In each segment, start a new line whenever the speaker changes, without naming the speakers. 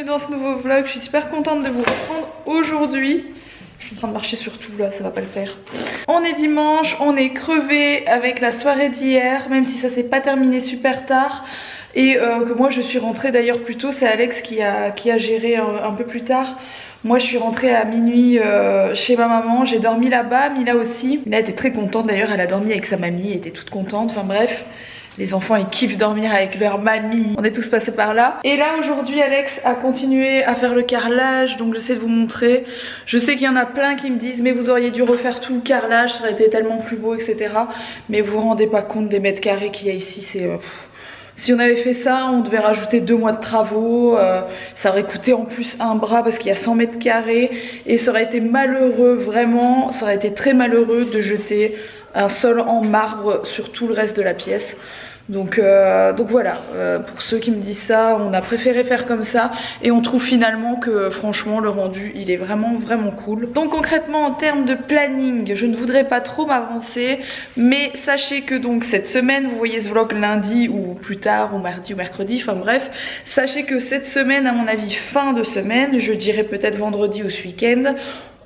dans ce nouveau vlog, je suis super contente de vous reprendre aujourd'hui. Je suis en train de marcher sur tout là, ça va pas le faire. On est dimanche, on est crevé avec la soirée d'hier, même si ça s'est pas terminé super tard. Et que moi je suis rentrée d'ailleurs plus tôt, c'est Alex qui a géré un peu plus tard. Moi je suis rentrée à minuit chez ma maman, j'ai dormi là-bas, Mila aussi. Mila était très contente d'ailleurs, elle a dormi avec sa mamie, elle était toute contente, enfin bref. Les enfants ils kiffent dormir avec leur mamie, on est tous passés par là. Et là aujourd'hui Alex a continué à faire le carrelage, donc j'essaie de vous montrer. Je sais qu'il y en a plein qui me disent mais vous auriez dû refaire tout le carrelage, ça aurait été tellement plus beau etc. Mais vous vous rendez pas compte des mètres carrés qu'il y a ici, c'est... Si on avait fait ça, on devait rajouter 2 mois de travaux, ça aurait coûté en plus un bras parce qu'il y a 100 mètres carrés et ça aurait été malheureux, vraiment, ça aurait été très malheureux de jeter un sol en marbre sur tout le reste de la pièce. Donc voilà, pour ceux qui me disent ça, on a préféré faire comme ça et on trouve finalement que franchement le rendu il est vraiment cool. Donc concrètement en termes de planning, je ne voudrais pas trop m'avancer, mais sachez que donc cette semaine, vous voyez ce vlog lundi ou plus tard ou mardi ou mercredi, enfin bref, sachez que cette semaine, à mon avis fin de semaine, je dirais peut-être vendredi ou ce week-end,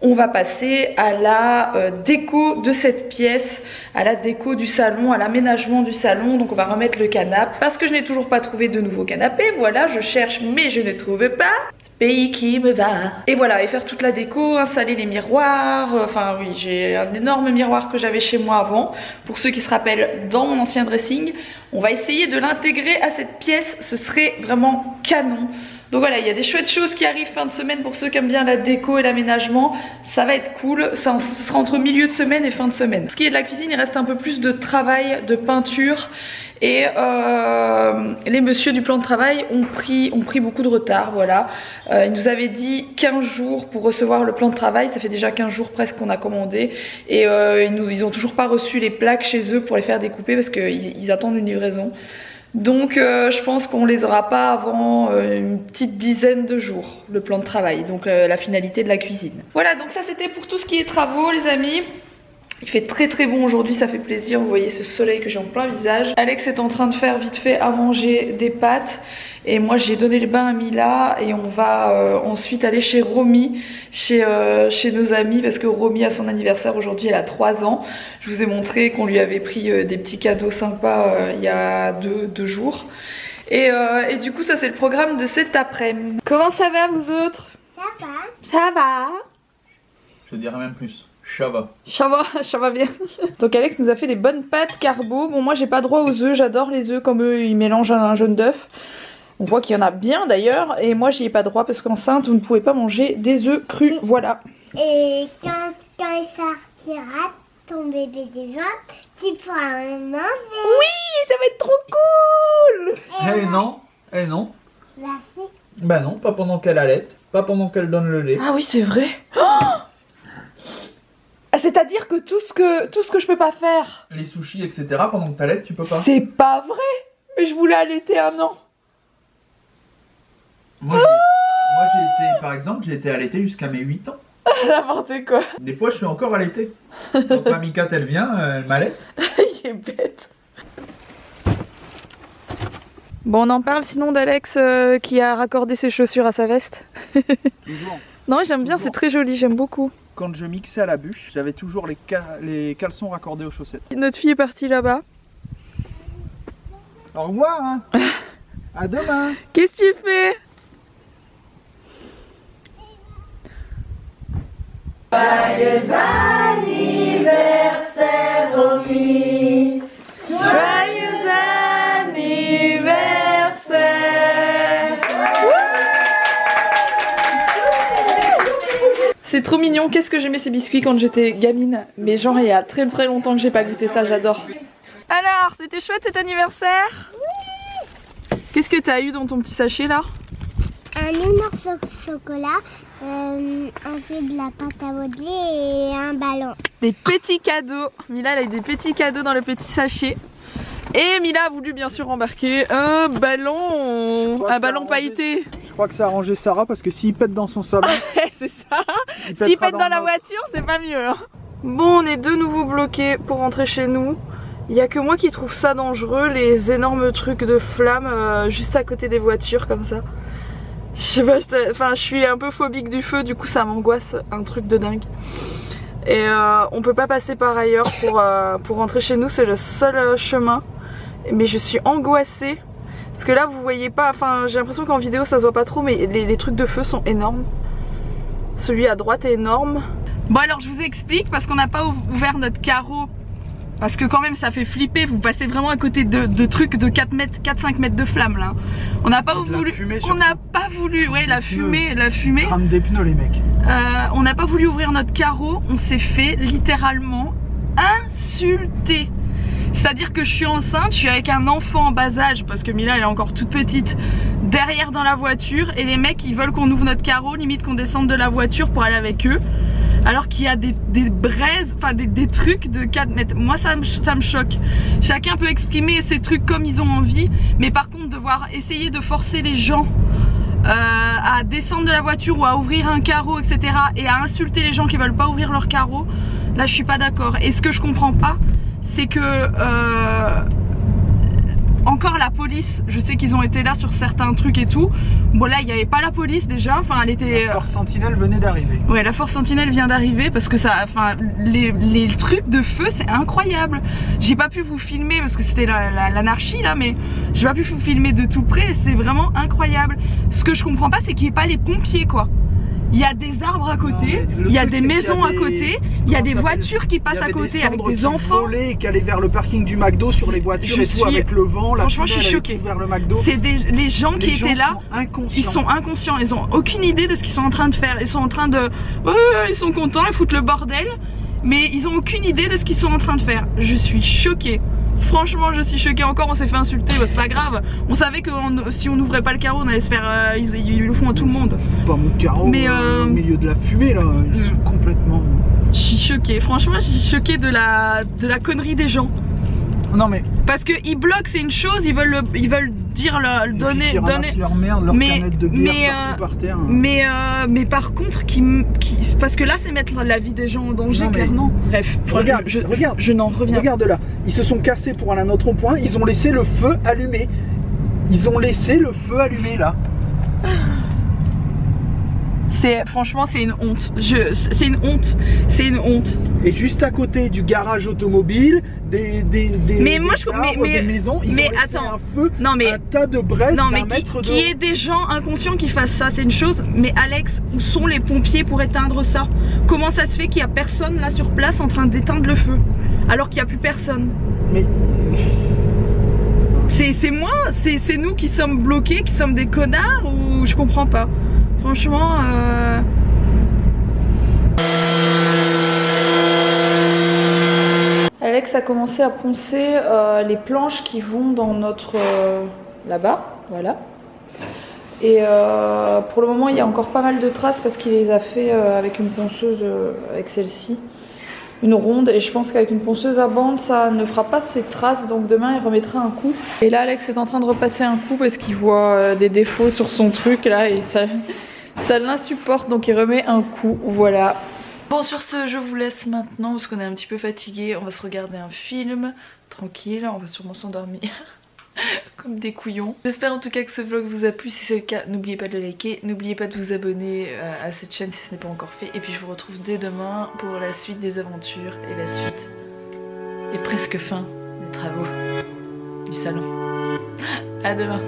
on va passer à la déco de cette pièce, à la déco du salon, à l'aménagement du salon. Donc on va remettre le canapé parce que je n'ai toujours pas trouvé de nouveau canapé. Voilà, je cherche mais je ne trouve pas. Pays qui me va. Et voilà, et faire toute la déco, installer les miroirs. Enfin oui, j'ai un énorme miroir que j'avais chez moi avant. Pour ceux qui se rappellent, dans mon ancien dressing, on va essayer de l'intégrer à cette pièce. Ce serait vraiment canon. Donc voilà, il y a des chouettes choses qui arrivent fin de semaine pour ceux qui aiment bien la déco et l'aménagement. Ça va être cool, ça sera entre milieu de semaine et fin de semaine. Ce qui est de la cuisine, il reste un peu plus de travail, de peinture. Et les messieurs du plan de travail ont pris beaucoup de retard, voilà. Ils nous avaient dit 15 jours pour recevoir le plan de travail. Ça fait déjà 15 jours presque qu'on a commandé. Et ils ont toujours pas reçu les plaques chez eux pour les faire découper parce qu'ils attendent une livraison. Donc je pense qu'on les aura pas avant une petite dizaine de jours, le plan de travail, donc la finalité de la cuisine. Voilà, donc ça c'était pour tout ce qui est travaux les amis. Il fait très bon aujourd'hui, ça fait plaisir, vous voyez ce soleil que j'ai en plein visage. Alex est en train de faire vite fait à manger des pâtes. Et moi j'ai donné le bain à Mila et on va ensuite aller chez Romy, chez nos amis, parce que Romy a son anniversaire aujourd'hui, elle a 3 ans. Je vous ai montré qu'on lui avait pris des petits cadeaux sympas il y a deux jours. Et du coup ça c'est le programme de cet après-midi. Comment ça va vous autres?
Ça va.
Ça va.
Je dirais même plus. Ça
va bien. Donc Alex nous a fait des bonnes pâtes carbo. Bon moi j'ai pas droit aux œufs, j'adore les œufs comme eux, ils mélangent un jaune d'œuf. On voit qu'il y en a bien d'ailleurs, et moi j'y ai pas droit parce qu'enceinte vous ne pouvez pas manger des œufs crus, voilà.
Et quand il sortira ton bébé des ventre, tu pourras le manger.
Oui, ça va être trop cool.
Eh non.
La fille.
Bah non, pas pendant qu'elle allaite, pas pendant qu'elle donne le lait.
Ah oui c'est vrai. Oh, c'est-à-dire que tout ce que je peux pas faire.
Les sushis etc, pendant que t'allaites tu peux pas.
C'est pas vrai. Mais je voulais allaiter 1 an.
Moi j'ai été, par exemple, j'ai été allaité jusqu'à mes 8 ans.
N'importe quoi.
Des fois je suis encore allaité. Donc mamie Kat elle vient, elle m'allaite.
Il est bête. Bon on en parle sinon d'Alex qui a raccordé ses chaussures à sa veste.
Toujours.
Non j'aime bien, c'est très joli, j'aime beaucoup.
Quand je mixais à la bûche, j'avais toujours les caleçons raccordés aux chaussettes.
Notre fille est partie là-bas.
Au revoir hein. À demain.
Qu'est-ce que tu fais? Joyeux anniversaire Romy. Joyeux anniversaire. C'est trop mignon, qu'est-ce que j'aimais ces biscuits quand j'étais gamine. Mais genre il y a très longtemps que j'ai pas goûté ça, j'adore. Alors, c'était chouette cet anniversaire? Oui. Qu'est-ce que t'as eu dans ton petit sachet là?
Un énorme chocolat, un fait de la pâte à modeler et un ballon.
Des petits cadeaux. Mila elle a eu des petits cadeaux dans le petit sachet. Et Mila a voulu bien sûr embarquer un ballon pailleté.
Je crois que ça a arrangé Sarah parce que s'il pète dans son salon...
C'est ça. S'il pète dans la voiture, c'est pas mieux. Hein. Bon, on est de nouveau bloqués pour rentrer chez nous. Il n'y a que moi qui trouve ça dangereux, les énormes trucs de flammes juste à côté des voitures comme ça. Je sais pas, enfin je suis un peu phobique du feu, du coup ça m'angoisse un truc de dingue. Et on peut pas passer par ailleurs pour rentrer chez nous, c'est le seul chemin. Mais je suis angoissée parce que là vous voyez pas, enfin j'ai l'impression qu'en vidéo ça se voit pas trop, mais les trucs de feu sont énormes. Celui à droite est énorme. Bon alors je vous explique, parce qu'on n'a pas ouvert notre carreau. Parce que quand même ça fait flipper, vous passez vraiment à côté de trucs de 4-5 mètres de flammes là. On n'a pas voulu, ouais la fumée.
Crame des pneus les mecs.
On n'a pas voulu ouvrir notre carreau, on s'est fait littéralement insulter. C'est-à-dire que je suis enceinte, je suis avec un enfant en bas âge, parce que Mila elle est encore toute petite, derrière dans la voiture, et les mecs ils veulent qu'on ouvre notre carreau, limite qu'on descende de la voiture pour aller avec eux. Alors qu'il y a des braises, enfin des trucs de 4 mètres. Moi ça me choque. Chacun peut exprimer ses trucs comme ils ont envie, mais par contre devoir essayer de forcer les gens à descendre de la voiture ou à ouvrir un carreau, etc. et à insulter les gens qui veulent pas ouvrir leur carreau, là je suis pas d'accord. Et ce que je comprends pas, c'est que encore la police, je sais qu'ils ont été là sur certains trucs et tout. Bon là il n'y avait pas la police déjà, enfin elle était...
La force sentinelle venait d'arriver.
Ouais, la force sentinelle vient d'arriver parce que ça, enfin les trucs de feu c'est incroyable. J'ai pas pu vous filmer parce que c'était l'anarchie là, mais j'ai pas pu vous filmer de tout près, c'est vraiment incroyable. Ce que je comprends pas c'est qu'il n'y ait pas les pompiers quoi. Il y a des arbres à côté, il y a des maisons à côté, il y a des voitures qui passent à côté avec des enfants.
Qui allaient vers le parking du McDo sur les voitures et tout avec le vent.
Franchement, je suis choquée. C'est les gens qui étaient là, ils sont inconscients, ils ont aucune idée de ce qu'ils sont en train de faire. Ils sont en train de, ils sont contents, ils foutent le bordel, mais ils ont aucune idée de ce qu'ils sont en train de faire. Je suis choquée. Franchement, je suis choquée encore, on s'est fait insulter, bah, c'est pas grave. On savait que si on n'ouvrait pas le carreau, on allait se faire. Ils le font à tout le monde.
Pas mon carreau, mais au milieu de la fumée là, ils sont complètement.
Je suis choquée, franchement, je suis choquée de la connerie des gens.
Non mais.
Parce que ils bloquent, c'est une chose, ils veulent dire donner
leur merde, leur canette de bière par terre.
Mais par contre, parce que là, c'est mettre la vie des gens en danger, clairement. Bref,
regarde,
je n'en reviens.
Regarde là, ils se sont cassés pour aller à notre rond-point, ils ont laissé le feu allumé. Ils ont laissé le feu allumé là.
Franchement c'est une honte. C'est une honte. C'est une honte.
Et juste à côté du garage automobile, des maisons, ils ont laissé un feu, un tas de braises.
Non mais qu'il y ait des gens inconscients qui fassent ça, c'est une chose. Mais Alex, où sont les pompiers pour éteindre ça? Comment ça se fait qu'il n'y a personne là sur place en train d'éteindre le feu alors qu'il n'y a plus personne? Mais c'est moi, c'est nous qui sommes bloqués, qui sommes des connards, ou je comprends pas. Franchement, Alex a commencé à poncer les planches qui vont dans notre... là-bas, voilà. Et pour le moment, il y a encore pas mal de traces parce qu'il les a fait avec une ponceuse, avec celle-ci. Une ronde, et je pense qu'avec une ponceuse à bande ça ne fera pas ces traces, donc demain il remettra un coup. Et là Alex est en train de repasser un coup parce qu'il voit des défauts sur son truc là et ça l'insupporte, donc il remet un coup, voilà. Bon, sur ce je vous laisse maintenant parce qu'on est un petit peu fatigué, on va se regarder un film tranquille, on va sûrement s'endormir comme des couillons. J'espère en tout cas que ce vlog vous a plu. Si c'est le cas, n'oubliez pas de le liker, n'oubliez pas de vous abonner à cette chaîne si ce n'est pas encore fait. Et puis je vous retrouve dès demain pour la suite des aventures et la suite et presque fin des travaux du salon. À demain.